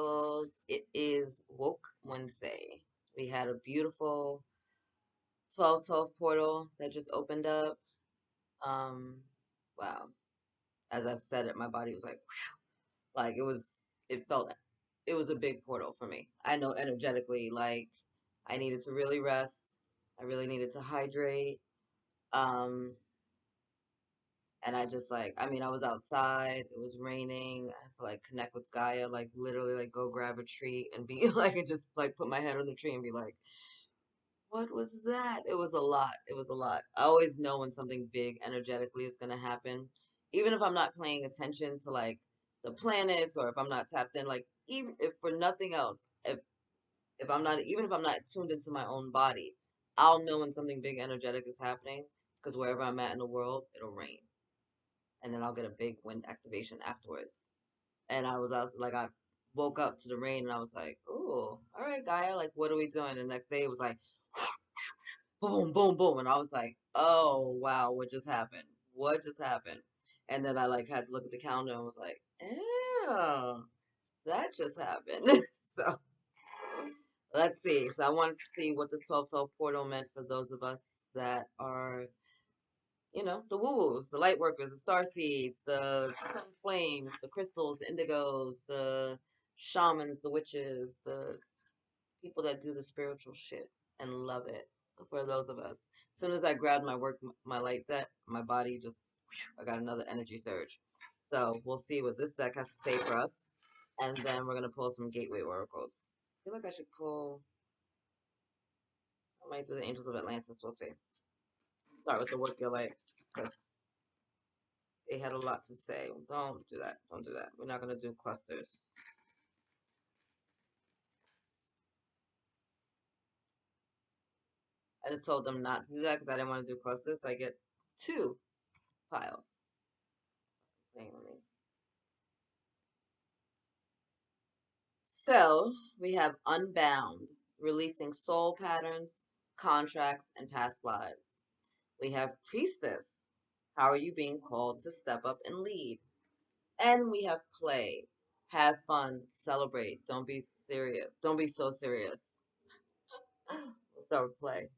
portals. It is Woke Wednesday. We had a beautiful 12/12 portal that just opened up. Um, wow. As I said it, my body was like it felt, it was a big portal for me. I know energetically, like, I needed to really rest. I really needed to hydrate. Um, and I just like, I mean, I was outside, it was raining. I had to like connect with Gaia, like literally like go grab a tree and be like, and just like put my head on the tree and be like, what was that? It was a lot. It was a lot. I always know when something big energetically is going to happen. Even if I'm not paying attention to like the planets, or if I'm not tapped in, like even if for nothing else, if I'm not, even if I'm not tuned into my own body, I'll know when something big energetic is happening, because wherever I'm at in the world, it'll rain. And then I'll get a big wind activation afterwards. And I was like, I woke up to the rain and I was like, ooh, all right, Gaia, like, what are we doing? And the next day it was like, boom, boom, boom. And I was like, oh, wow, what just happened? What just happened? And then I like had to look at the calendar and was like, ew, that just happened. So let's see. So I wanted to see what this 12/12 portal meant for those of us that are, the woo-woos, the light workers, the starseeds, the sun flames, the crystals, the indigos, the shamans, the witches, the people that do the spiritual shit and love it. For those of us, as soon as I grabbed my light deck, my body just, I got another energy surge. So we'll see what this deck has to say for us, and then we're gonna pull some gateway oracles. I feel like I should pull. I might do the Angels of Atlantis. We'll see. Start with the Work Your Light, because they had a lot to say. Don't do that. Don't do that. We're not gonna do clusters. I just told them not to do that because I didn't want to do clusters. So I get two piles. So we have Unbound, releasing soul patterns, contracts, and past lives. We have Priestess. How are you being called to step up and lead? And we have Play. Have fun, celebrate. Don't be serious. Don't be so serious. We'll start with Play.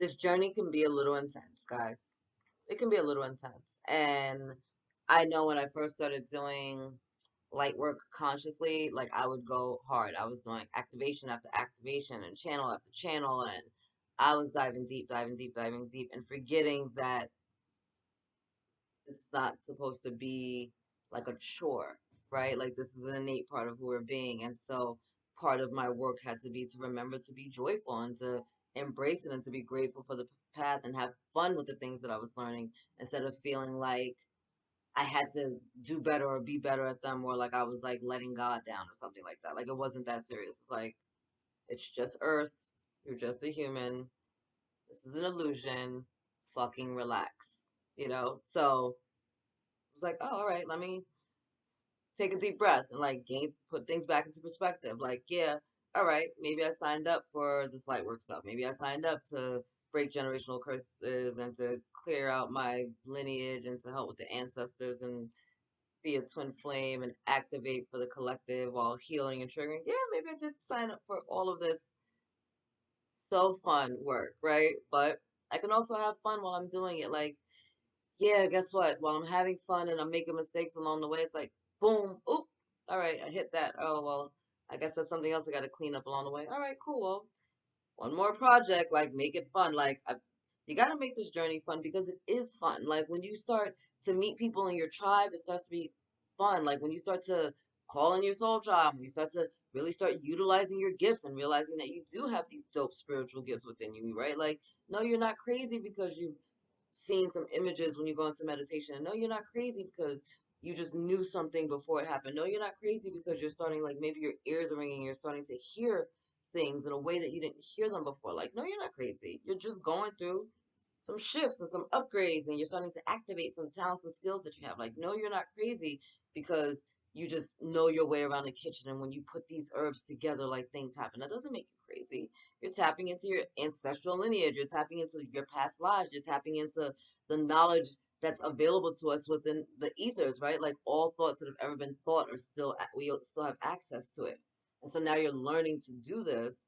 This journey can be a little intense, guys. It can be a little intense. And I know when I first started doing light work consciously, like I would go hard. I was doing activation after activation and channel after channel, and I was diving deep, diving deep, diving deep, and forgetting that it's not supposed to be like a chore, right? Like this is an innate part of who we're being. And so part of my work had to be to remember to be joyful and to embrace it and to be grateful for the path and have fun with the things that I was learning, instead of feeling like I had to do better or be better at them, or like I was like letting God down or something like that. Like it wasn't that serious. It's like, it's just Earth. You're just a human. This is an illusion. Fucking relax. So it's like, oh, all right, let me take a deep breath and like put things back into perspective. Like, yeah, all right, maybe I signed up for this light work stuff. Maybe I signed up to break generational curses and to clear out my lineage and to help with the ancestors and be a twin flame and activate for the collective while healing and triggering. Yeah, maybe I did sign up for all of this so fun work, right? But I can also have fun while I'm doing it. Like, yeah, guess what? While I'm having fun and I'm making mistakes along the way, it's like, boom, oop, all right, I hit that. Oh, well, I guess that's something else I got to clean up along the way. All right, cool. Well, one more project, like, make it fun. Like, you got to make this journey fun because it is fun. Like, when you start to meet people in your tribe, it starts to be fun. Like, when you start to call in your soul tribe, when you start to really start utilizing your gifts and realizing that you do have these dope spiritual gifts within you, right? Like, no, you're not crazy because you seeing some images when you go into meditation. And no, you're not crazy because you just knew something before it happened. No, you're not crazy because you're starting, like, maybe your ears are ringing, you're starting to hear things in a way that you didn't hear them before. Like, no, you're not crazy. You're just going through some shifts and some upgrades, and you're starting to activate some talents and skills that you have. Like, no, you're not crazy because you just know your way around the kitchen, and when you put these herbs together, like, things happen. That doesn't make you crazy. You're tapping into your ancestral lineage. You're tapping into your past lives. You're tapping into the knowledge that's available to us within the ethers, right? Like all thoughts that have ever been thought are still, we still have access to it. And so now you're learning to do this.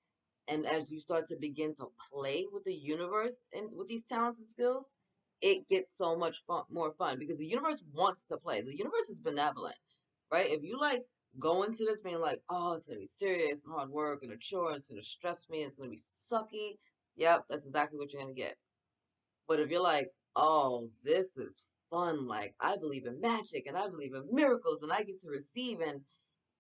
And as you start to begin to play with the universe and with these talents and skills, it gets so much more fun because the universe wants to play. The universe is benevolent, right? If you like go into this being like, oh, it's gonna be serious and hard work and a chore, and it's gonna stress me, it's gonna be sucky. Yep, that's exactly what you're gonna get. But if you're like, oh, this is fun, like I believe in magic and I believe in miracles and I get to receive, and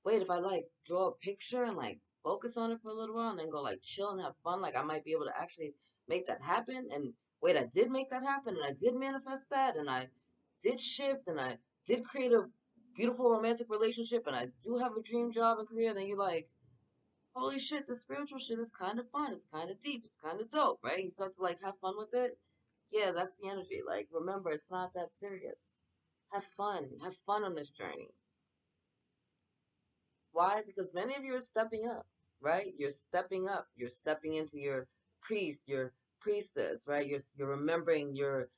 wait, if I like draw a picture and like focus on it for a little while and then go like chill and have fun, like I might be able to actually make that happen. And wait, I did make that happen and I did manifest that and I did shift and I did create a beautiful romantic relationship and I do have a dream job and career. And then you like, holy shit, the spiritual shit is kind of fun. It's kind of deep. It's kind of dope, right? You start to like have fun with it. Yeah, that's the energy. Like, remember, it's not that serious. Have fun. Have fun on this journey. Why? Because many of you are stepping up, right? You're stepping up. You're stepping into your priest, your priestess, right? You're remembering your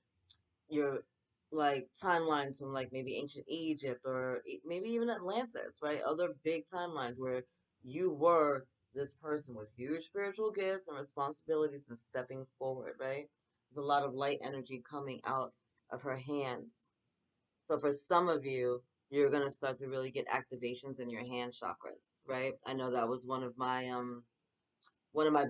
like timelines from like maybe ancient Egypt or maybe even Atlantis, right? Other big timelines where you were this person with huge spiritual gifts and responsibilities and stepping forward, right? There's a lot of light energy coming out of her hands. So for some of you, you're gonna start to really get activations in your hand chakras, right? I know that was one of my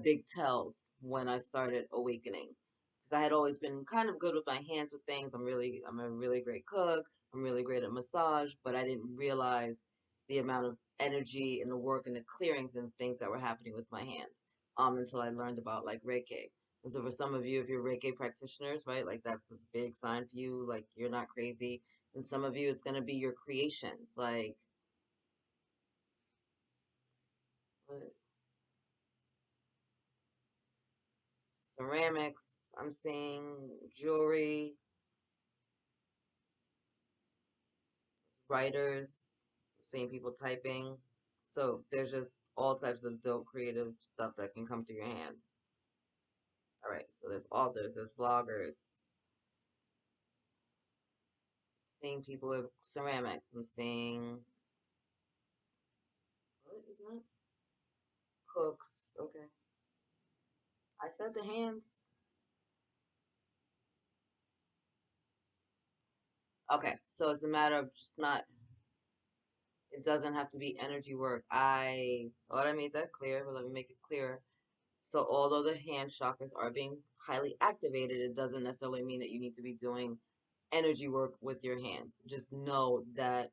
big tells when I started awakening. Because I had always been kind of good with my hands with things. I'm a really great cook. I'm really great at massage, but I didn't realize the amount of energy and the work and the clearings and things that were happening with my hands. Until I learned about like Reiki. And so for some of you, if you're Reiki practitioners, right, like that's a big sign for you, like you're not crazy. And some of you, it's gonna be your creations, like ceramics. I'm seeing jewelry, writers, seeing people typing. So there's just all types of dope creative stuff that can come through your hands. All right, so there's authors, there's bloggers, seeing people with ceramics. I'm seeing what is that? Cooks. Okay, I said the hands. Okay, so it's a matter of just not. It doesn't have to be energy work. I thought I made that clear, but let me make it clearer. So although the hand chakras are being highly activated, it doesn't necessarily mean that you need to be doing energy work with your hands. Just know that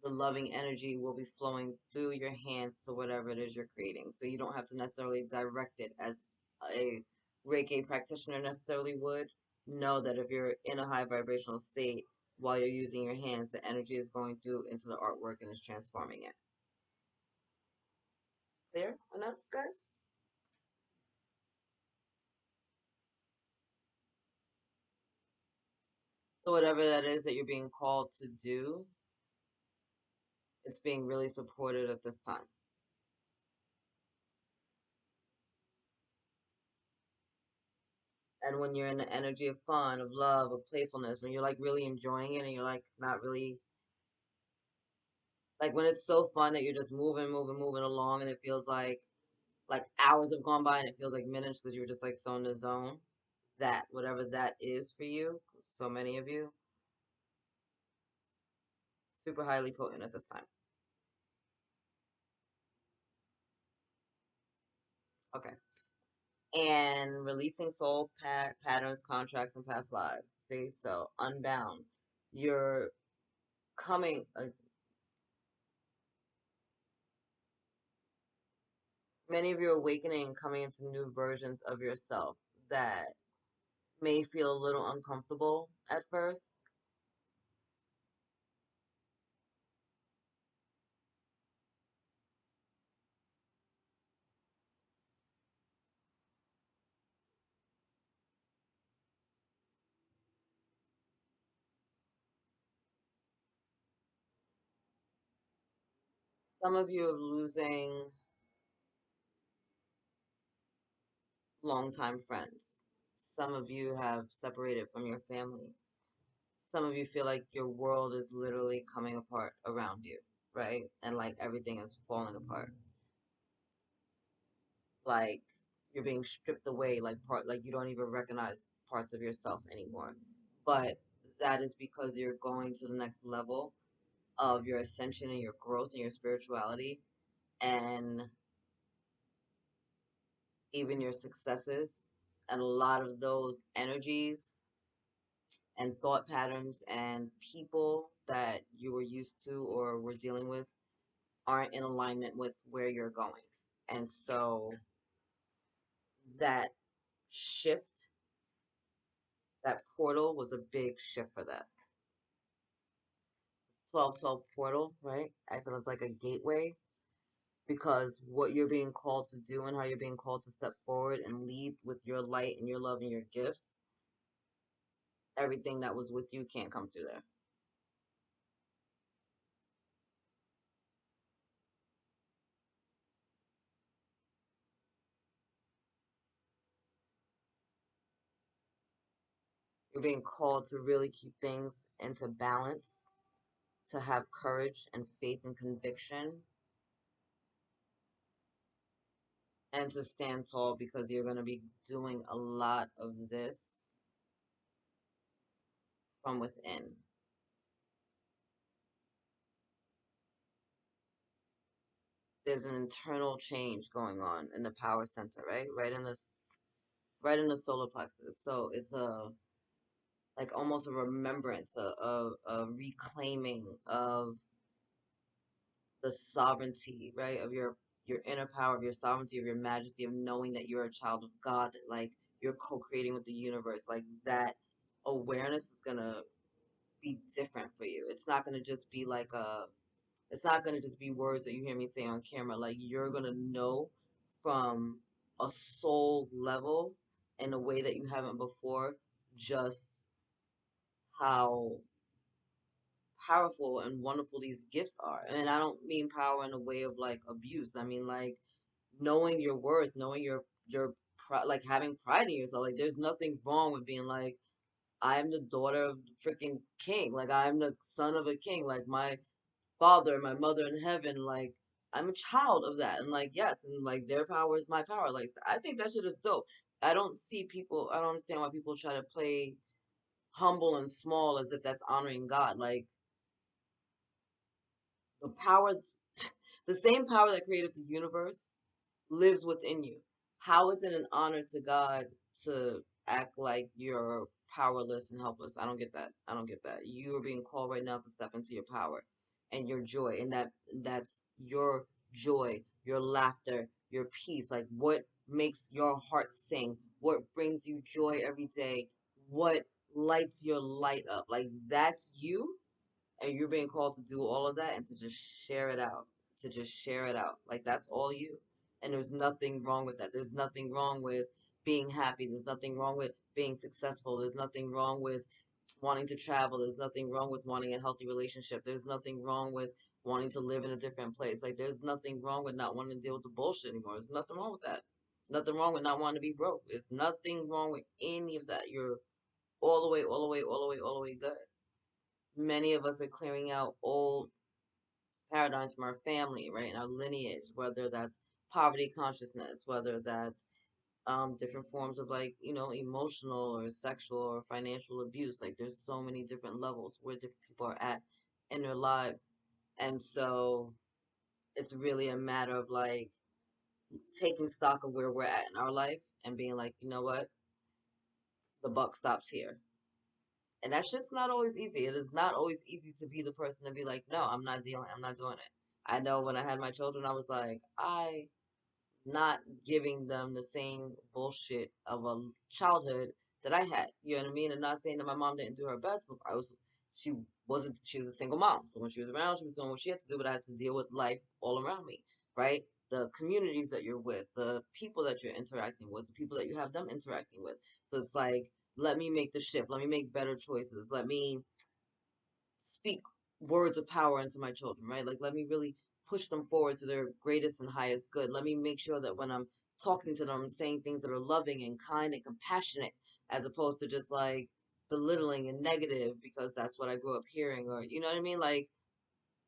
the loving energy will be flowing through your hands to whatever it is you're creating. So you don't have to necessarily direct it as a Reiki practitioner necessarily would. Know that if you're in a high vibrational state while you're using your hands, the energy is going through into the artwork and is transforming it. Clear enough, guys? So whatever that is that you're being called to do, it's being really supported at this time. And when you're in the energy of fun, of love, of playfulness, when you're like really enjoying it and you're like not really like when it's so fun that you're just moving along and it feels like hours have gone by and it feels like minutes because you were just like so in the zone. That whatever that is for you, so many of you, super highly potent at this time. Okay. And releasing soul patterns, contracts, and past lives. See, so unbound. You're coming. Many of you are awakening and coming into new versions of yourself that may feel a little uncomfortable at first. Some of you are losing longtime friends. Some of you have separated from your family. Some of you feel like your world is literally coming apart around you, right? And like everything is falling apart. Like you're being stripped away, like you don't even recognize parts of yourself anymore. But that is because you're going to the next level of your ascension and your growth and your spirituality and even your successes. And a lot of those energies and thought patterns and people that you were used to or were dealing with aren't in alignment with where you're going. And so that shift, that portal was a big shift for that. 1212 portal, right? I feel it's like a gateway because what you're being called to do and how you're being called to step forward and lead with your light and your love and your gifts, everything that was with you can't come through there. You're being called to really keep things into balance, to have courage and faith and conviction, and to stand tall because you're going to be doing a lot of this from within. There's an internal change going on in the power center, right? Right in the solar plexus. So it's a like almost a remembrance, a reclaiming of the sovereignty, right? Of your inner power, of your sovereignty, of your majesty, of knowing that you're a child of God, that like you're co-creating with the universe. Like that awareness is gonna be different for you. It's not gonna just be like a it's not gonna just be words that you hear me say on camera. Like you're gonna know from a soul level in a way that you haven't before, just how powerful and wonderful these gifts are. And I don't mean power in a way of like abuse. I mean like knowing your worth, knowing like having pride in yourself. Like there's nothing wrong with being like I'm the daughter of the freaking king. Like I'm the son of a king. Like my father, my mother in heaven. Like I'm a child of that. And like yes, and like their power is my power. Like I think that shit is dope. I don't see people. I don't understand why people try to play humble and small as if that's honoring God. Like the power, the same power that created the universe lives within you. How is it an honor to God to act like you're powerless and helpless? I don't get that. I don't get that. You are being called right now to step into your power and your joy, and that's your joy, your laughter, your peace. Like what makes your heart sing? What brings you joy every day? What lights your light up? Like that's you, and you're being called to do all of that and to just share it out, to just share it out. Like that's all you. And there's nothing wrong with that. There's nothing wrong with being happy. There's nothing wrong with being successful. There's nothing wrong with wanting to travel. There's nothing wrong with wanting a healthy relationship. There's nothing wrong with wanting to live in a different place. Like there's nothing wrong with not wanting to deal with the bullshit anymore. There's nothing wrong with that. Nothing wrong with not wanting to be broke. There's nothing wrong with any of that. You're all the way, all the way, all the way, all the way good. Many of us are clearing out old paradigms from our family, right, and our lineage, whether that's poverty consciousness, whether that's different forms of like, emotional or sexual or financial abuse. Like there's so many different levels where different people are at in their lives. And so it's really a matter of like taking stock of where we're at in our life and being like, you know what, the buck stops here. And that shit's not always easy. It is not always easy to be the person to be like, no, I'm not doing it. I know when I had my children, I was like, I not giving them the same bullshit of a childhood that I had. You know what I mean? And not saying that my mom didn't do her best, but she she was a single mom. So when she was around, she was doing what she had to do, but I had to deal with life all around me, right? The communities that you're with, the people that you're interacting with, the people that you have them interacting with. So it's like, let me make the shift. Let me make better choices. Let me speak words of power into my children, right? Like, let me really push them forward to their greatest and highest good. Let me make sure that when I'm talking to them, I'm saying things that are loving and kind and compassionate. as opposed to just like belittling and negative because that's what I grew up hearing, or you know what I mean? Like,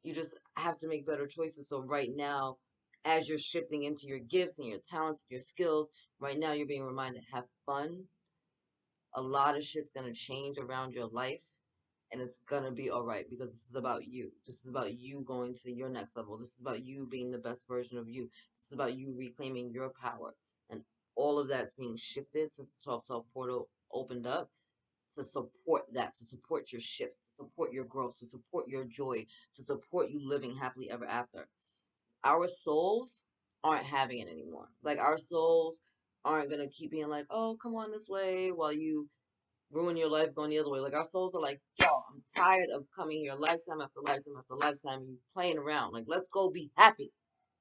you just have to make better choices. So right now, as you're shifting into your gifts and your talents and your skills, right now you're being reminded, have fun. A lot of shit's gonna change around your life, and it's gonna be all right, because this is about you. This is about you going to your next level. This is about you being the best version of you. This is about you reclaiming your power. And all of that's being shifted since the 1212 portal opened up, to support that, to support your shifts, to support your growth, to support your joy, to support you living happily ever after. Our souls aren't having it anymore. Like, our souls aren't gonna keep being like, oh, come on this way, while you ruin your life going the other way. Like, our souls are like, yo, I'm tired of coming here lifetime after lifetime after lifetime and you playing around. Like, let's go be happy.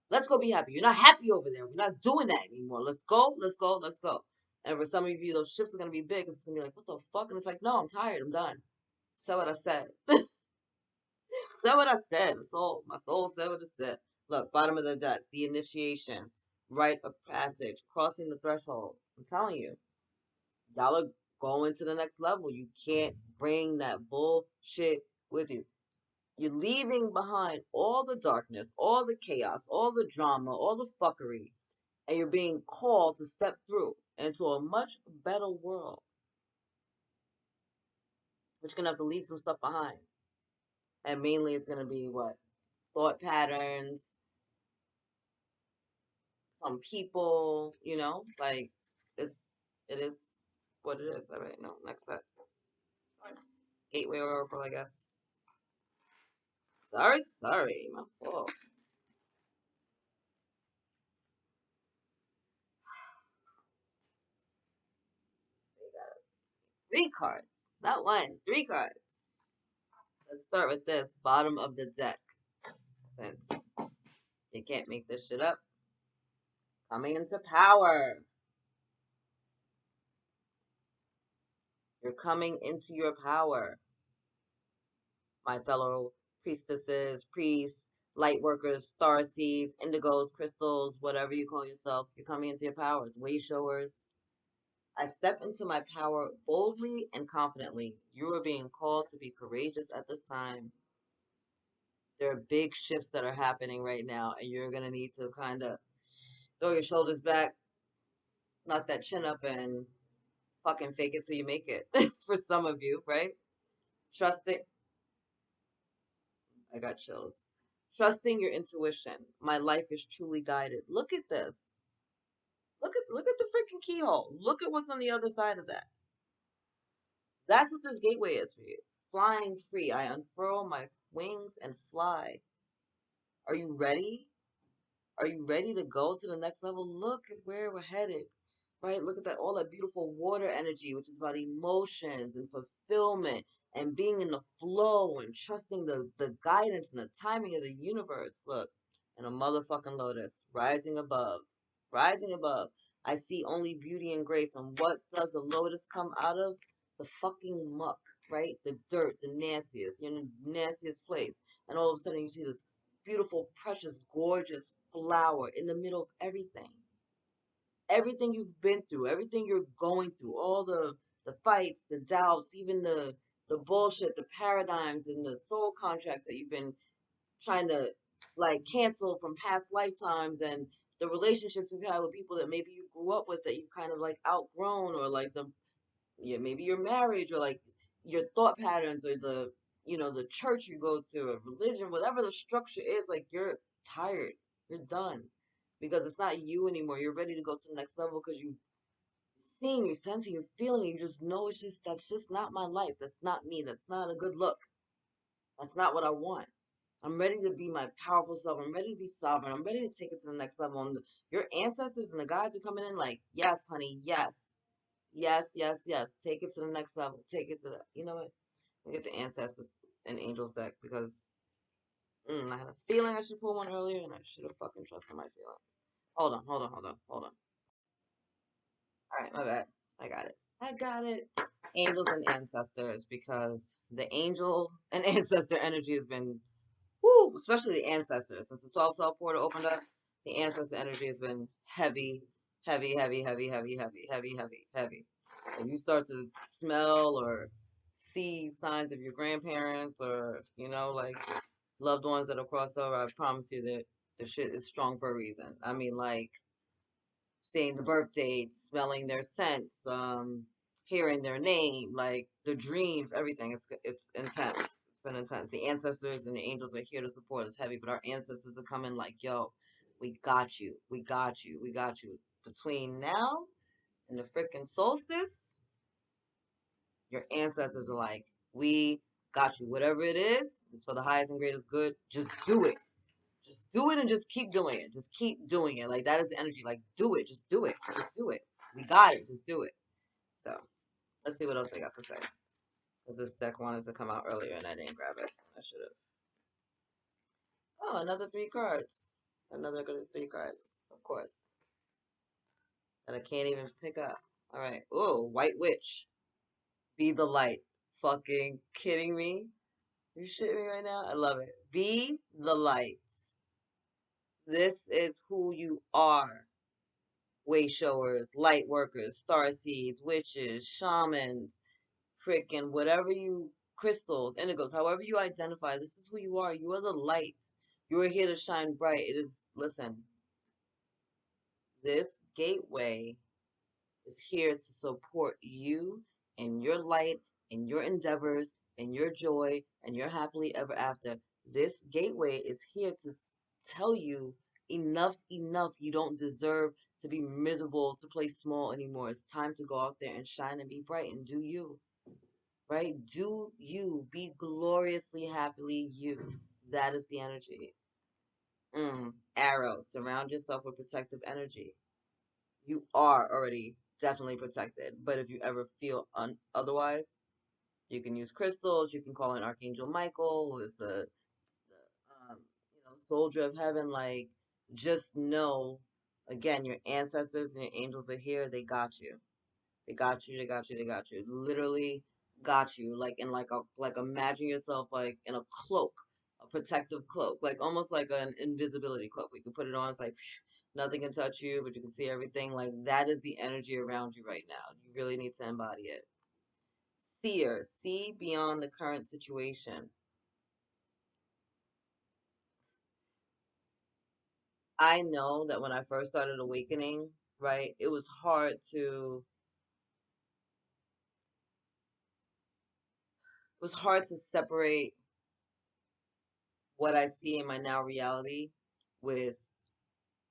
Let's go be happy. You're not happy over there. We're not doing that anymore. Let's go, let's go, let's go. And for some of you, those shifts are going to be big. It's going to be like, what the fuck? And it's like, no, I'm tired. I'm done. Said what I said. Said what I said. My soul said what it said. Look, bottom of the deck, the initiation, rite of passage, crossing the threshold. I'm telling you, y'all are going to the next level. You can't bring that bullshit with you. You're leaving behind all the darkness, all the chaos, all the drama, all the fuckery, and you're being called to step through into a much better world. But you're gonna have to leave some stuff behind. And mainly it's gonna be what? Thought patterns, some people, like, it is what it is. Alright, no, next up. Gateway Oracle, I guess. Sorry, my fault. Three cards. Not one, three cards. Let's start with this, bottom of the deck. Since you can't make this shit up. Coming into power. You're coming into your power. My fellow priestesses, priests, lightworkers, starseeds, indigos, crystals, whatever you call yourself, you're coming into your power. It's Wayshowers. I step into my power boldly and confidently. You are being called to be courageous at this time. There are big shifts that are happening right now, and you're going to need to kind of throw your shoulders back, knock that chin up, and fucking fake it till you make it. For some of you, right? Trust it. I got chills. Trusting your intuition. My life is truly guided. Look at this. Look at the freaking keyhole. Look at what's on the other side of that. That's what this gateway is for you. Flying free. I unfurl my wings and fly. Are you ready? Are you ready to go to the next level? Look at where we're headed. Right? Look at that, all that beautiful water energy, which is about emotions and fulfillment and being in the flow and trusting the guidance and the timing of the universe. Look, and a motherfucking lotus rising above. Rising above. I see only beauty and grace. And what does the lotus come out of? The fucking muck, right? The dirt, the nastiest. You're in the nastiest place. And all of a sudden you see this beautiful, precious, gorgeous flower in the middle of everything. Everything you've been through, everything you're going through, all the fights, the doubts, even the bullshit, the paradigms and the soul contracts that you've been trying to like cancel from past lifetimes, and the relationships you've had with people that maybe you grew up with that you kind of like outgrown, or like maybe your marriage, or like your thought patterns, or the church you go to, or religion, whatever the structure is, like, you're tired, you're done, because it's not you anymore. You're ready to go to the next level because you're seeing, you're sensing, you're feeling, you just know that's just not my life. That's not me. That's not a good look. That's not what I want. I'm ready to be my powerful self. I'm ready to be sovereign. I'm ready to take it to the next level. And your ancestors and the guides are coming in like, yes, honey, yes. Yes, yes, yes. Take it to the next level. Take it to the, you know what? Let me get the ancestors and angels deck, because I had a feeling I should pull one earlier, and I should have fucking trusted my feeling. Hold on. All right, my bad. I got it. Angels and ancestors, because the angel and ancestor energy has been, whoo, especially the ancestors. Since the 12 portal opened up, the ancestor energy has been heavy, heavy, heavy, heavy, heavy, heavy, heavy, heavy, heavy. If you start to smell or see signs of your grandparents or, like loved ones that have crossed over, I promise you that the shit is strong for a reason. I mean, like seeing the birth dates, smelling their scents, hearing their name, like the dreams, everything. It's intense. It's been intense. The ancestors and the angels are here to support us heavy, but our ancestors are coming like, yo, we got you, we got you, we got you. Between now and the freaking solstice, your ancestors are like, we got you. Whatever it is, it's for the highest and greatest good. Just do it. Just do it and just keep doing it. Just keep doing it. Like, that is the energy. Like, do it. Just do it. Just do it. We got it. Just do it. So, let's see what else they got to say. Because this deck wanted to come out earlier and I didn't grab it. I should have. Oh, another 3 cards. Another good 3 cards. Of course. That I can't even pick up. Alright. Ooh, White Witch. Be the light. Fucking kidding me? You shitting me right now? I love it. Be the light. This is who you are. Wayshowers, Lightworkers, Starseeds, witches, shamans, freaking whatever you, crystals, indigos, however you identify, this is who you are. You are the light. You are here to shine bright. It is, listen, this gateway is here to support you and your light and your endeavors and your joy and your happily ever after. This gateway is here to tell you enough's enough. You don't deserve to be miserable, to play small anymore. It's time to go out there and shine and be bright and do you. Right? Do you. Be gloriously happily you. That is the energy. Arrow. Surround yourself with protective energy. You are already definitely protected. But if you ever feel otherwise, you can use crystals. You can call in Archangel Michael, who is the soldier of heaven. Like, just know, again, your ancestors and your angels are here. They got you. They got you. They got you. They got you. Literally got you. Like in like imagine yourself like in a cloak, a protective cloak, like almost like an invisibility cloak. We can put it on. It's like nothing can touch you, but you can see everything. Like, that is the energy around you right now. You really need to embody it. Seer, see beyond the current situation. I know that when I first started awakening, right, it was hard to separate what I see in my now reality with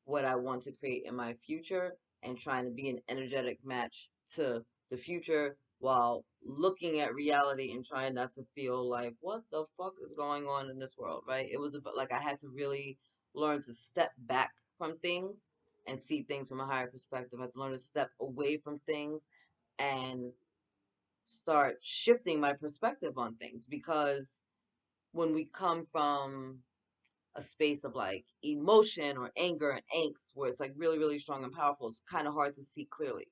what I want to create in my future, and trying to be an energetic match to the future while looking at reality and trying not to feel like, what the fuck is going on in this world, right? It was about like I had to really learn to step back from things and see things from a higher perspective. I had to learn to step away from things and start shifting my perspective on things, because when we come from a space of like emotion or anger and angst where it's like really, really strong and powerful, it's kind of hard to see clearly.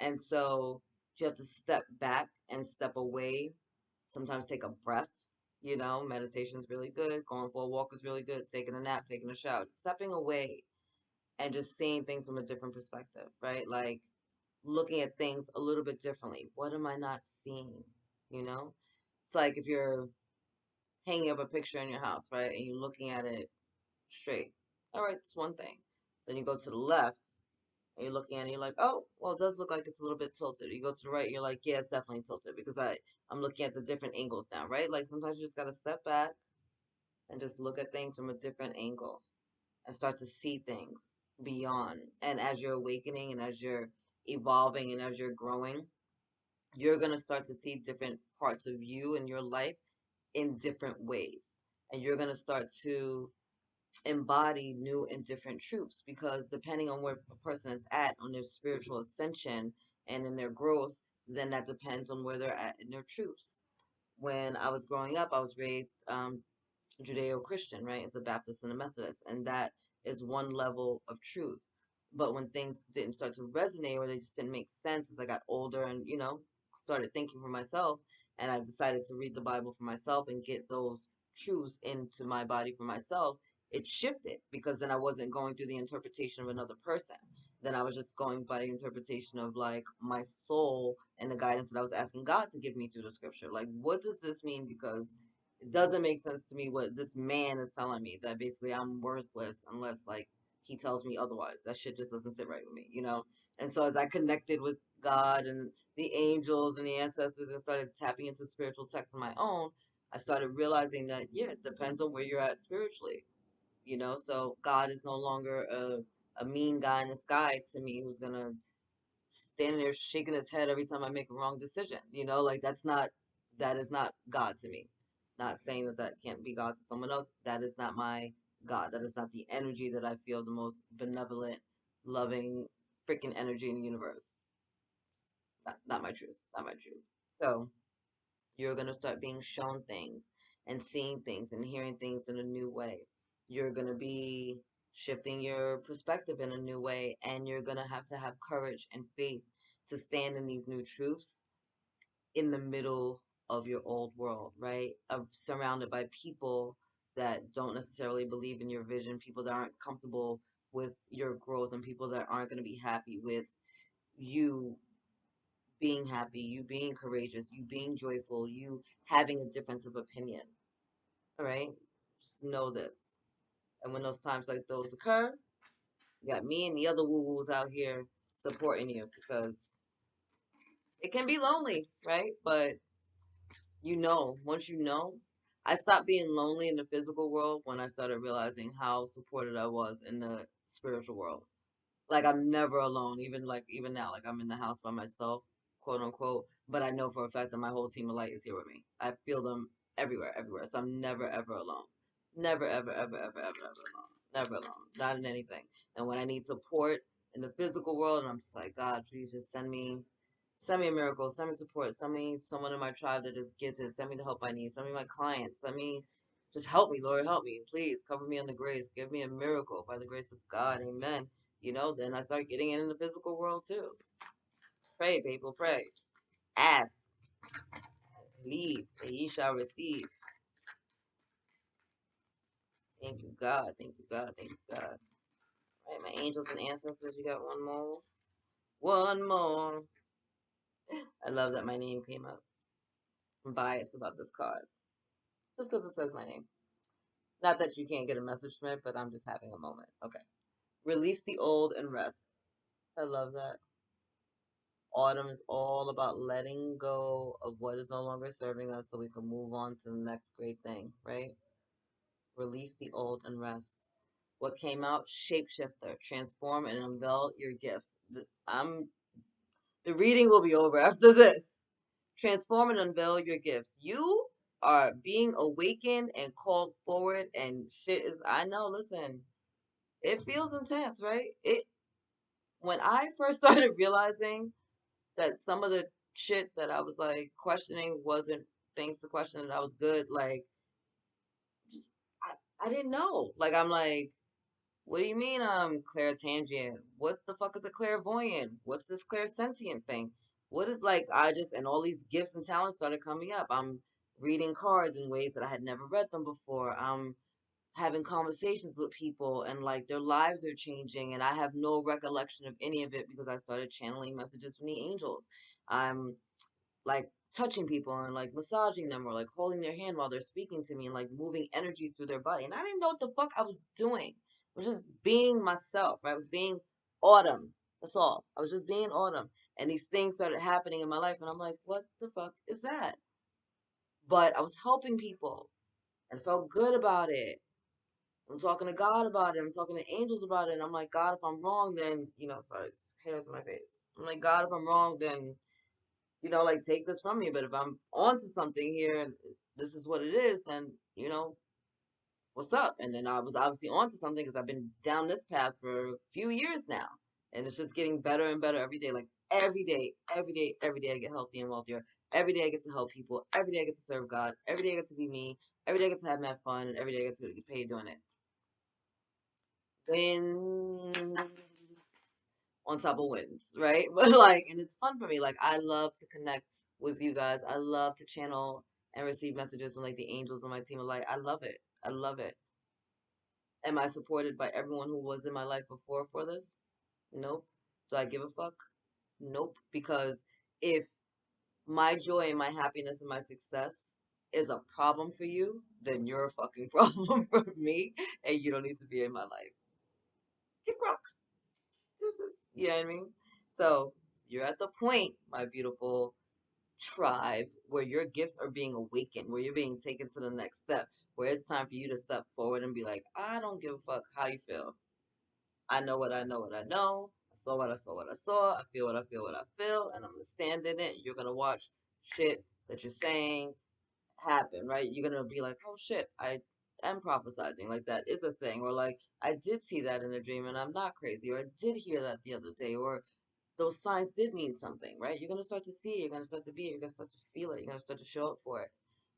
And so you have to step back and step away. Sometimes take a breath. Meditation is really good. Going for a walk is really good. Taking a nap, taking a shower, stepping away and just seeing things from a different perspective, right? Like looking at things a little bit differently. What am I not seeing? You know? It's like if you're hanging up a picture in your house, right? And you're looking at it straight. All right, that's one thing. Then you go to the left and you're looking at it, you're like, oh, well, it does look like it's a little bit tilted. You go to the right, you're like, yeah, it's definitely tilted because I'm looking at the different angles now, right? Like sometimes you just gotta step back and just look at things from a different angle and start to see things beyond. And as you're awakening and as you're evolving and as you're growing, you're gonna start to see different parts of you and your life in different ways. And you're gonna start to embody new and different truths, because depending on where a person is at on their spiritual ascension and in their growth, then that depends on where they're at in their truths. When I was growing up, I was raised Judeo-Christian, right? It's a Baptist and a Methodist, and that is one level of truth. But when things didn't start to resonate or they just didn't make sense as I got older and, started thinking for myself, and I decided to read the Bible for myself and get those truths into my body for myself, it shifted because then I wasn't going through the interpretation of another person. then I was just going by the interpretation of like my soul and the guidance that I was asking God to give me through the scripture. Like, what does this mean? Because it doesn't make sense to me what this man is telling me, that basically I'm worthless unless like he tells me otherwise. That shit just doesn't sit right with me, you know? And so as I connected with God and the angels and the ancestors and started tapping into spiritual texts of my own, I started realizing that, yeah, it depends on where you're at spiritually, you know? So God is no longer a mean guy in the sky to me who's gonna stand there shaking his head every time I make a wrong decision. You know, like that is not God to me. Not saying that that can't be God to someone else. That is not my God. That is not the energy that I feel the most benevolent, loving, freaking energy in the universe. Not my truth. Not my truth. So you're going to start being shown things and seeing things and hearing things in a new way. You're going to be shifting your perspective in a new way, and you're going to have courage and faith to stand in these new truths in the middle of your old world, right? Surrounded by people that don't necessarily believe in your vision, people that aren't comfortable with your growth, and people that aren't going to be happy with you being happy, you being courageous, you being joyful, you having a difference of opinion. All right? Just know this. And when those times like those occur, you got me and the other woo woos out here supporting you, because it can be lonely, right? But once you know, I stopped being lonely in the physical world when I started realizing how supported I was in the spiritual world. Like, I'm never alone, even now, like I'm in the house by myself, quote unquote, but I know for a fact that my whole team of light is here with me. I feel them everywhere, everywhere. So I'm never ever alone. Never ever ever ever ever ever alone. Never alone. Not in anything. And when I need support in the physical world, and I'm just like, God, please just send me a miracle, send me support, send me someone in my tribe that just gets it, send me the help I need, send me my clients, send me, just help me, Lord, help me, please cover me in the grace, give me a miracle by the grace of God, amen. Then I start getting it in the physical world too. Pray, people, pray. Ask, believe, and ye shall receive. Thank you, God. Thank you, God. Thank you, God. All right, my angels and ancestors, you got one more. One more. I love that my name came up. I'm biased about this card. Just because it says my name. Not that you can't get a message from it, but I'm just having a moment. Okay. Release the old and rest. I love that. Autumn is all about letting go of what is no longer serving us so we can move on to the next great thing, right? Release the old and rest. What came out? Shapeshifter. Transform and unveil your gifts. The reading will be over after this. Transform and unveil your gifts. You are being awakened and called forward, and shit is, I know, listen, it feels intense, right? When I first started realizing that some of the shit that I was like questioning wasn't things to question, and I was good, like, just I didn't know. Like, I'm like, what do you mean I'm clairtangent? What the fuck is a clairvoyant? What's this clairsentient thing? What is, like, and all these gifts and talents started coming up. I'm reading cards in ways that I had never read them before. I'm having conversations with people, and like their lives are changing, and I have no recollection of any of it because I started channeling messages from the angels. I'm like touching people and like massaging them, or like holding their hand while they're speaking to me, and like moving energies through their body. And I didn't know what the fuck I was doing. I was just being myself, right? I was being Autumn. That's all. I was just being Autumn. And these things started happening in my life, and I'm like, what the fuck is that? But I was helping people and felt good about it. I'm talking to God about it. I'm talking to angels about it. And I'm like, God, if I'm wrong, then, sorry, it's hairs in my face. I'm like, God, if I'm wrong, then, like, take this from me. But if I'm onto something here and this is what it is, then, what's up? And then I was obviously onto something because I've been down this path for a few years now. And it's just getting better and better every day. Like, every day, every day, every day I get healthier and wealthier. Every day I get to help people. Every day I get to serve God. Every day I get to be me. Every day I get to have mad fun. And every day I get to get paid doing it. Wins on top of wins, right? But like, and it's fun for me. Like, I love to connect with you guys. I love to channel and receive messages from like the angels on my team of light. I love it. I love it. Am I supported by everyone who was in my life before for this? Nope. Do I give a fuck? Nope. Because if my joy and my happiness and my success is a problem for you, then you're a fucking problem for me, and you don't need to be in my life. Kick rocks. Deuces. You know what I mean? So you're at the point, my beautiful tribe, where your gifts are being awakened, where you're being taken to the next step, where it's time for you to step forward and be like, I don't give a fuck how you feel. I know what I know what I know. I saw what I saw what I saw. I feel what I feel what I feel, and I'm gonna stand in it. You're gonna watch shit that you're saying happen, right? You're gonna be like, oh shit, I am prophesizing. Like that is a thing, or like I did see that in a dream and I'm not crazy, or I did hear that the other day, or those signs did mean something, right? You're gonna start to see it, you're gonna start to be it, you're gonna start to feel it, you're gonna start to show up for it.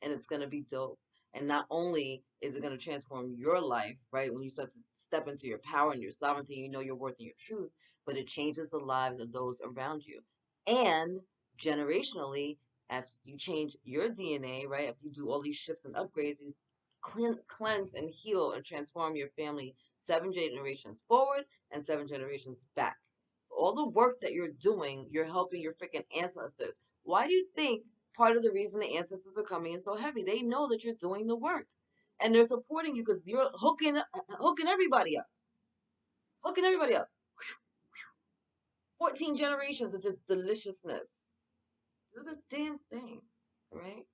And it's gonna be dope. And not only is it gonna transform your life, right? When you start to step into your power and your sovereignty, you know your worth and your truth, but it changes the lives of those around you. And generationally, after you change your DNA, right? After you do all these shifts and upgrades, you cleanse and heal and transform your family 7 generations forward and 7 generations back. All the work that you're doing, you're helping your freaking ancestors. Why do you think part of the reason the ancestors are coming in so heavy? They know that you're doing the work, and they're supporting you because you're hooking everybody up, hooking everybody up. 14 generations of just deliciousness. Do the damn thing, right?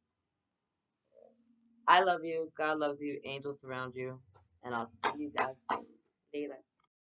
I love you. God loves you. Angels surround you, and I'll see you guys soon. Later.